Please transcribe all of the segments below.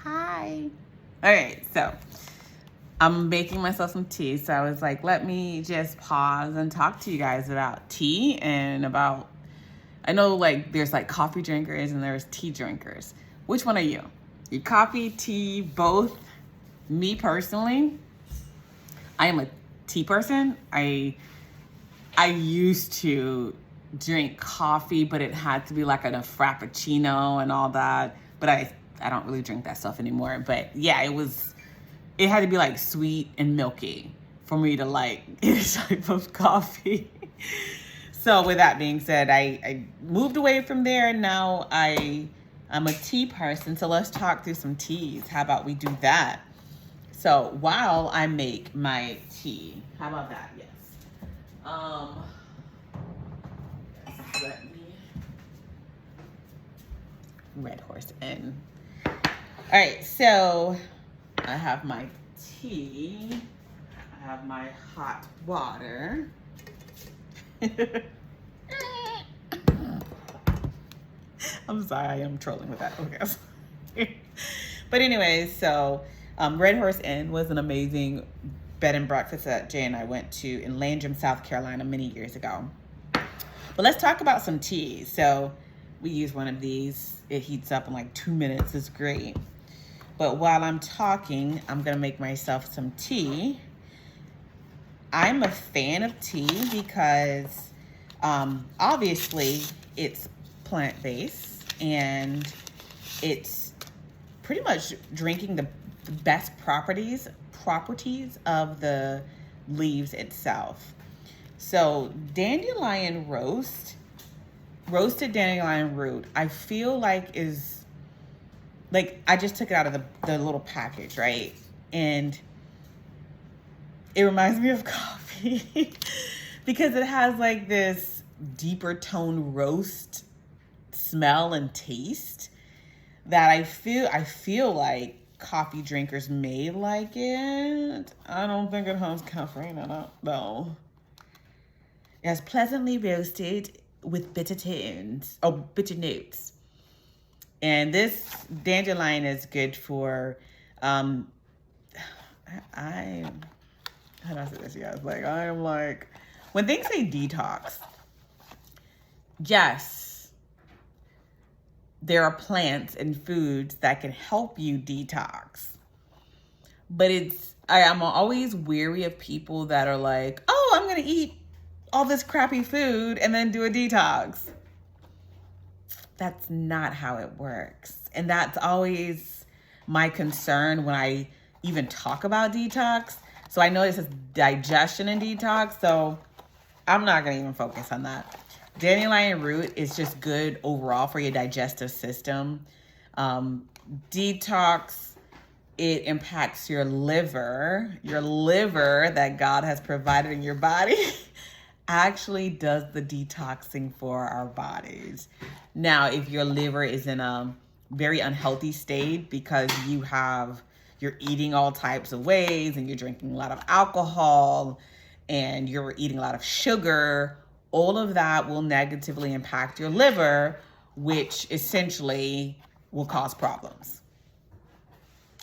Hi. All right, so I'm making myself some tea. So I was like, let me just pause and talk to you guys about tea and about, I know like there's like coffee drinkers and there's tea drinkers. Which one are you? You coffee, tea, both? Me personally, I am a tea person. I used to drink coffee, but it had to be like a frappuccino and all that. But I don't really drink that stuff anymore. But yeah, it had to be like sweet and milky for me to like any type of coffee. So with that being said, I moved away from there, and now I'm a tea person. So let's talk through some teas. How about we do that? So while I make my tea, how about that? Yes. Let me Red Horse in. All right, so I have my tea. I have my hot water. I'm sorry, I am trolling with that. Okay. But anyways, so Red Horse Inn was an amazing bed and breakfast that Jay and I went to in Landrum, South Carolina many years ago. But let's talk about some tea. So we use one of these. It heats up in like 2 minutes. It's great. But while I'm talking, I'm going to make myself some tea. I'm a fan of tea because obviously it's plant-based and it's pretty much drinking the best properties of the leaves itself. So dandelion roasted dandelion root, I feel like is like, I just took it out of the little package, right? And it reminds me of coffee because it has like this deeper tone roast smell and taste that I feel like coffee drinkers may like it. I don't think it has caffeine in it though. It's pleasantly roasted with bitter notes. And this dandelion is good for, how do I say this, you guys? Like, I am like, when things say detox, yes, there are plants and foods that can help you detox. But I'm always weary of people that are like, oh, I'm going to eat all this crappy food and then do a detox. That's not how it works. And that's always my concern when I even talk about detox. So I know this is digestion and detox, so I'm not going to even focus on that. Dandelion root is just good overall for your digestive system. Detox, it impacts your liver. Your liver that God has provided in your body actually does the detoxing for our bodies. Now, if your liver is in a very unhealthy state because you're eating all types of ways and you're drinking a lot of alcohol and you're eating a lot of sugar, all of that will negatively impact your liver, which essentially will cause problems.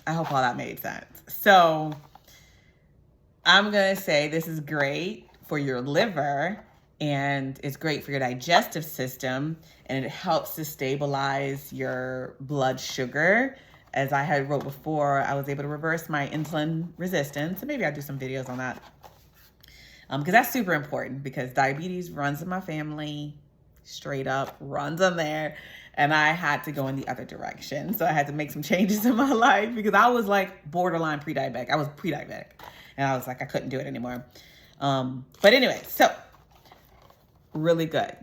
I hope all that made sense. So I'm going to say this is great for your liver and it's great for your digestive system, and it helps to stabilize your blood sugar. As I had wrote before, I was able to reverse my insulin resistance, and maybe I'll do some videos on that. Because that's super important, because diabetes runs in my family, straight up runs in there, and I had to go in the other direction. So I had to make some changes in my life because I was like borderline pre-diabetic. I was pre-diabetic, and I was like, I couldn't do it anymore. But anyway, so really good.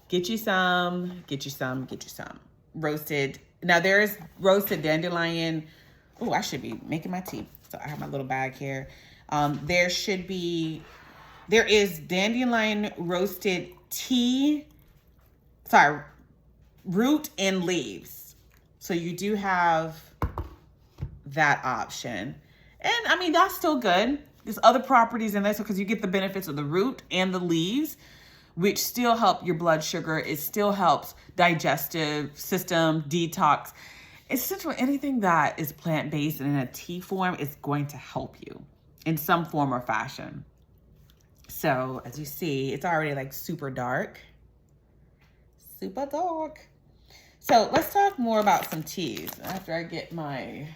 Get you some roasted. Now there's roasted dandelion. Oh, I should be making my tea. So I have my little bag here. There is dandelion roasted root and leaves. So you do have that option. And I mean, that's still good. There's other properties in this because you get the benefits of the root and the leaves, which still help your blood sugar. It still helps digestive system, detox. essentially anything that is plant-based and in a tea form is going to help you in some form or fashion. So as you see, it's already like super dark. Super dark. So let's talk more about some teas after I get my,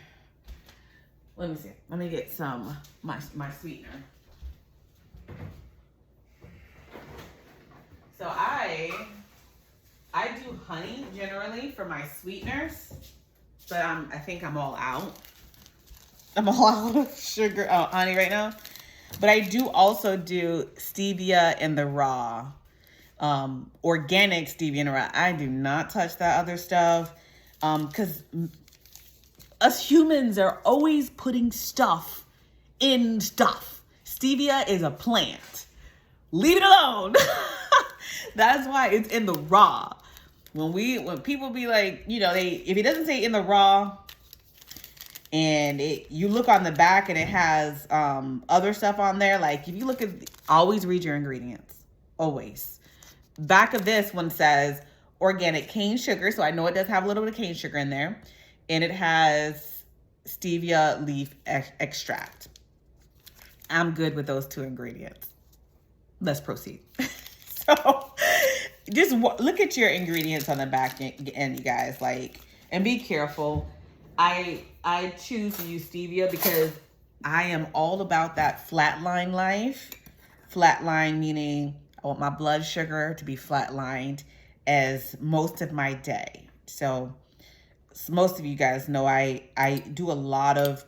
let me see. Let me get some, my sweetener. So I do honey generally for my sweeteners, but I think I'm all out. I'm all out of sugar, honey right now. But I do also do stevia in the raw, organic stevia in the raw. I do not touch that other stuff, because us humans are always putting stuff in stuff. Stevia is a plant. Leave it alone. That's why it's in the raw. When people be like, you know, if it doesn't say in the raw, and you look on the back and it has other stuff on there, like if you look at, always read your ingredients, always. Back of this one says organic cane sugar, so I know it does have a little bit of cane sugar in there, and it has stevia leaf extract. I'm good with those two ingredients. Let's proceed. So just look at your ingredients on the back end, you guys, like, and be careful. I choose to use stevia because I am all about that flatline life. Flatline meaning I want my blood sugar to be flatlined as most of my day. So most of you guys know I do a lot of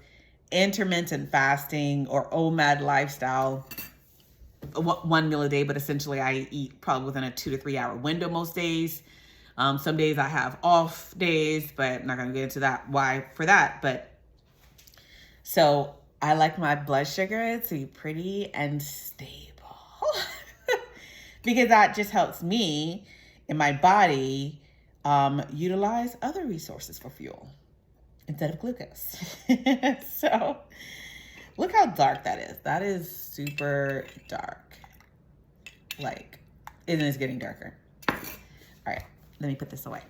intermittent fasting or OMAD lifestyle, 1 meal a day, but essentially I eat probably within a 2 to 3 hour window most days. Some days I have off days, but I'm not going to get into that, why for that. But so I like my blood sugar to be pretty and stable because that just helps me in my body utilize other resources for fuel instead of glucose. So look how dark that is. That is super dark. Like, it is getting darker. All right, let me put this away.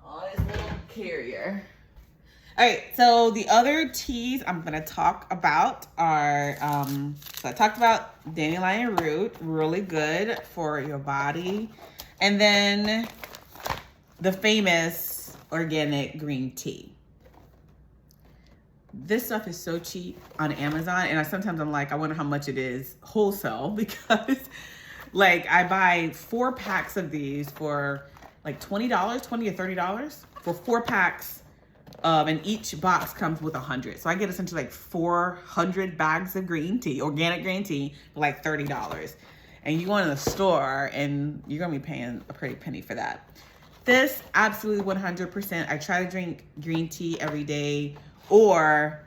Oh, this little carrier. All right, so the other teas I'm gonna talk about are, so I talked about dandelion root, really good for your body. And then the famous organic green tea. This stuff is so cheap on Amazon, and sometimes I'm like, I wonder how much it is wholesale, because like I buy 4 packs of these for like $20, $20 or $30 for 4 packs, and each box comes with 100. So I get essentially like 400 bags of green tea, organic green tea, for like $30. And you go in the store and you're gonna be paying a pretty penny for that. This, absolutely 100%. I try to drink green tea every day, or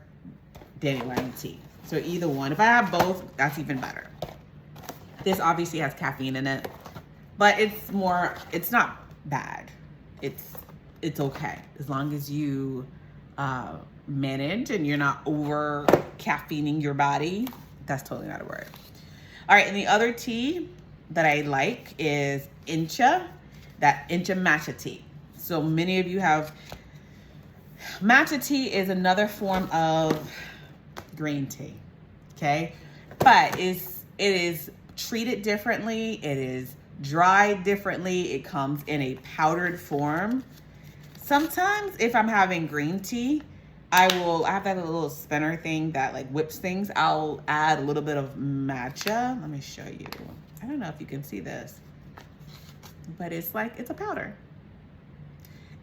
dandelion tea. So either one. If I have both, that's even better. This obviously has caffeine in it, but it's not bad. It's okay. As long as you manage and you're not over caffeining your body, that's totally not a word. All right, and the other tea that I like is Incha, that Incha matcha tea. So many of you have. Matcha tea is another form of green tea, okay? But it is treated differently. It is dried differently. It comes in a powdered form. Sometimes if I'm having green tea, I have that little spinner thing that like whips things. I'll add a little bit of matcha. Let me show you. I don't know if you can see this, but it's a powder.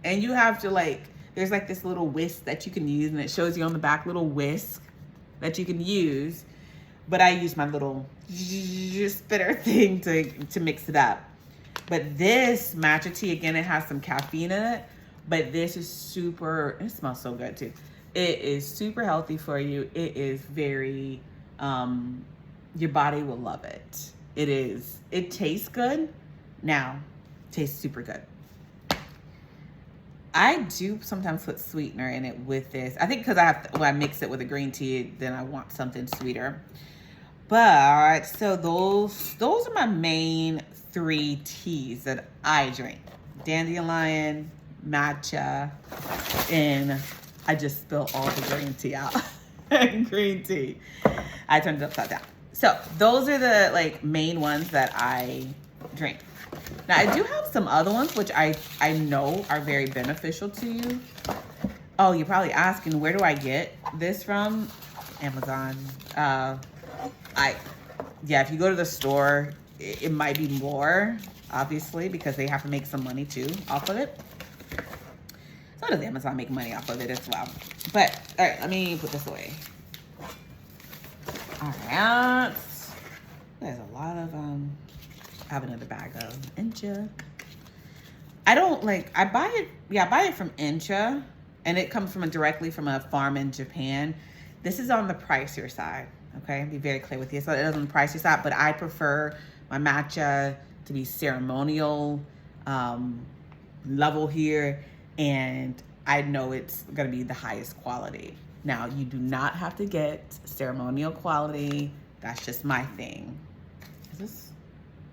And you have to there's like this little whisk that you can use, and it shows you on the back little whisk that you can use. But I use my little spinner thing to mix it up. But this matcha tea, again, it has some caffeine in it, but this is it smells so good too. It is super healthy for you. It is very, your body will love it. It tastes good. Now, tastes super good. I do sometimes put sweetener in it with this. I think because when I mix it with a green tea, then I want something sweeter. But so those are my main 3 teas that I drink: dandelion, matcha, and I just spilled all the green tea out. Green tea. I turned it upside down. So those are the like main ones that I drink. Now I do have some other ones which I know are very beneficial to you. Oh, you're probably asking, where do I get this from? Amazon. Yeah, if you go to the store, it might be more, obviously, because they have to make some money too off of it. So does Amazon make money off of it as well. But, all right, let me put this away. All right. There's a lot of, I have another bag of Incha. I buy it from Incha, and it comes directly from a farm in Japan. This is on the pricier side, okay? Be very clear with you. So it is on the pricier side, but I prefer my matcha to be ceremonial level here, and I know it's gonna be the highest quality. Now, you do not have to get ceremonial quality. That's just my thing. Is this?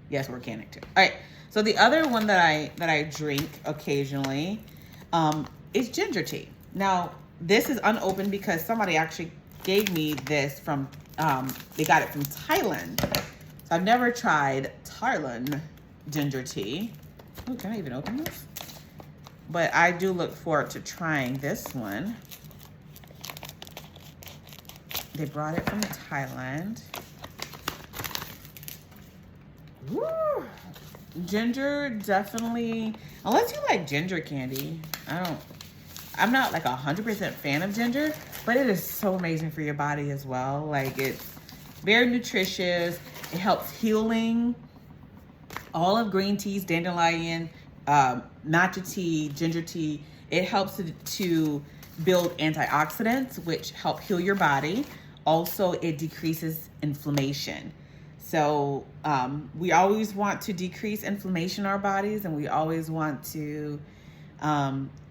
Yes, organic too. All right, so the other one that I drink occasionally is ginger tea. Now, this is unopened because somebody actually gave me this from, they got it from Thailand. So I've never tried Thailand ginger tea. Oh, can I even open this? But I do look forward to trying this one. They brought it from Thailand. Woo! Ginger, definitely, unless you like ginger candy. I'm not like 100% fan of ginger, but it is so amazing for your body as well. Like, it's very nutritious. It helps healing. All of green teas, dandelion, matcha tea, ginger tea, it helps to build antioxidants, which help heal your body. Also, it decreases inflammation. So we always want to decrease inflammation in our bodies, and we always want to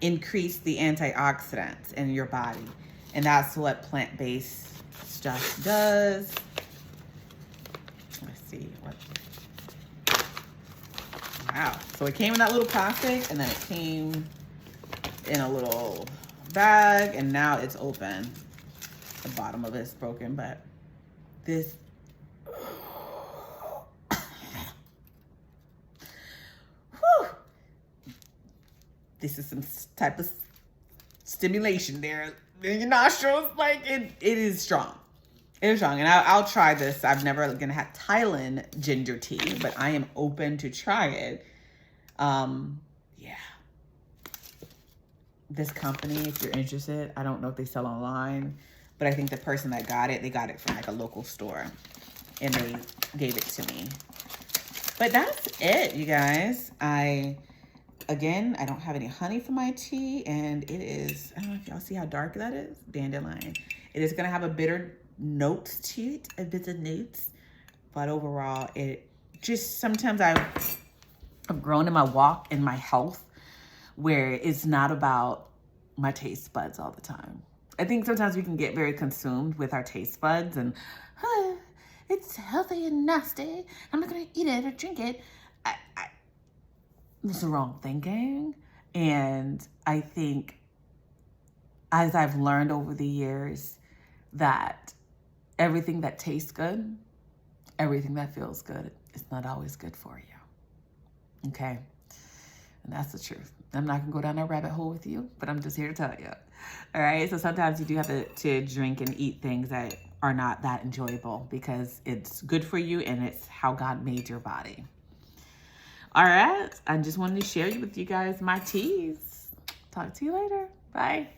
increase the antioxidants in your body. And that's what plant-based stuff does. Let's see what. Wow. So it came in that little plastic, and then it came in a little bag, and now it's open. The bottom of it's broken, but this. This is some type of stimulation there in your nostrils. Like, it is strong. It is strong. And I'll try this. I've never gonna have Thailand ginger tea, but I am open to try it. Yeah. This company, if you're interested, I don't know if they sell online, but I think the person that got it, they got it from like a local store, and they gave it to me. But that's it, you guys. Again, I don't have any honey for my tea, and it is, I don't know if y'all see how dark that is, dandelion. It is gonna have a bitter notes to it, a bit of notes, but overall, it just, sometimes I've grown in my walk and my health where it's not about my taste buds all the time. I think sometimes we can get very consumed with our taste buds and, it's healthy and nasty, I'm not gonna eat it or drink it. It's the wrong thinking. And I think, as I've learned over the years, that everything that tastes good, everything that feels good, is not always good for you. Okay? And that's the truth. I'm not gonna go down that rabbit hole with you, but I'm just here to tell you. All right? So sometimes you do have to drink and eat things that are not that enjoyable because it's good for you and it's how God made your body. All right, I just wanted to share with you guys my teas. Talk to you later. Bye.